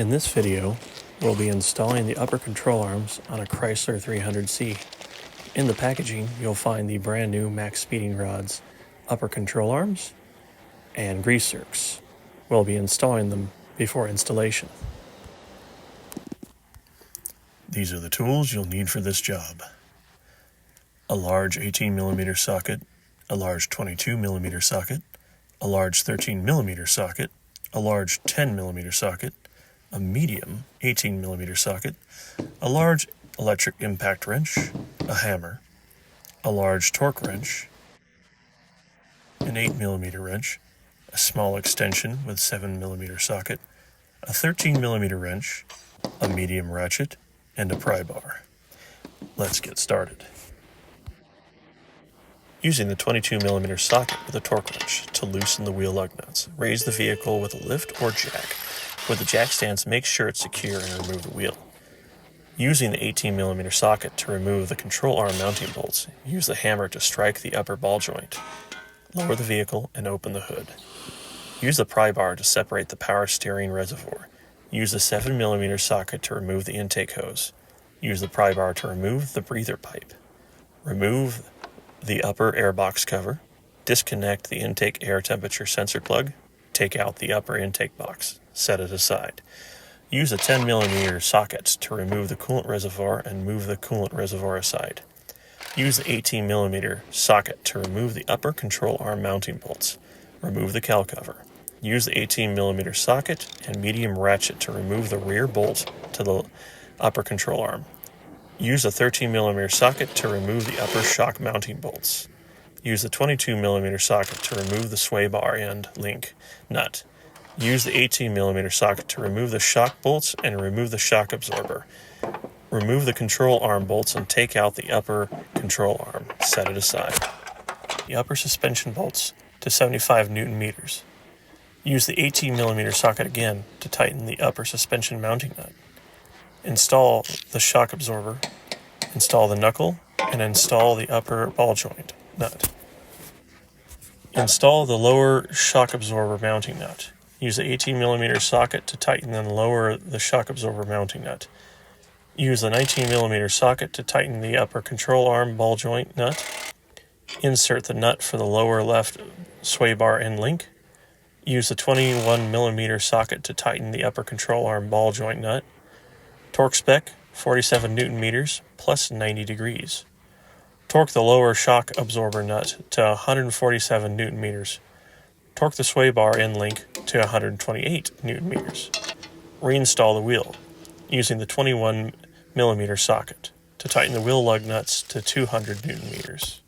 In this video, we'll be installing the upper control arms on a CHRYSLER 300C. In the packaging, you'll find the brand new Maxpeedingrods upper control arms and grease zerks. We'll be installing them before installation. These are the tools you'll need for this job. A large 18mm socket, a large 22mm socket, a large 13mm socket, a large 10mm socket, a medium 18mm socket, a large electric impact wrench, a hammer, a large torque wrench, an 8mm wrench, a small extension with 7mm socket, a 13mm wrench, a medium ratchet, and a pry bar. Let's get started. Using the 22mm socket with a torque wrench to loosen the wheel lug nuts, raise the vehicle with a lift or jack. With the jack stance, make sure it's secure and remove the wheel. Using the 18mm socket to remove the control arm mounting bolts, use the hammer to strike the upper ball joint. Lower the vehicle and open the hood. Use the pry bar to separate the power steering reservoir. Use the 7mm socket to remove the intake hose. Use the pry bar to remove the breather pipe. Remove the upper airbox cover. Disconnect the intake air temperature sensor plug. Take out the upper intake box. Set it aside. Use a 10mm socket to remove the coolant reservoir and move the coolant reservoir aside. Use the 18mm socket to remove the upper control arm mounting bolts. Remove the cowl cover. Use the 18mm socket and medium ratchet to remove the rear bolt to the upper control arm. Use a 13mm socket to remove the upper shock mounting bolts. Use the 22mm socket to remove the sway bar end link nut. Use the 18mm socket to remove the shock bolts and remove the shock absorber. Remove the control arm bolts and take out the upper control arm. Set it aside. The upper suspension bolts to 75 Nm. Use the 18mm socket again to tighten the upper suspension mounting nut. Install the shock absorber, install the knuckle, and install the upper ball joint nut. Install the lower shock absorber mounting nut. Use the 18mm socket to tighten and lower the shock absorber mounting nut. Use the 19mm socket to tighten the upper control arm ball joint nut. Insert the nut for the lower left sway bar end link. Use the 21mm socket to tighten the upper control arm ball joint nut. Torque spec 47 Nm plus 90 degrees. Torque the lower shock absorber nut to 147 Nm. Torque the sway bar end link to 128 Nm. Reinstall the wheel using the 21mm socket to tighten the wheel lug nuts to 200 Nm.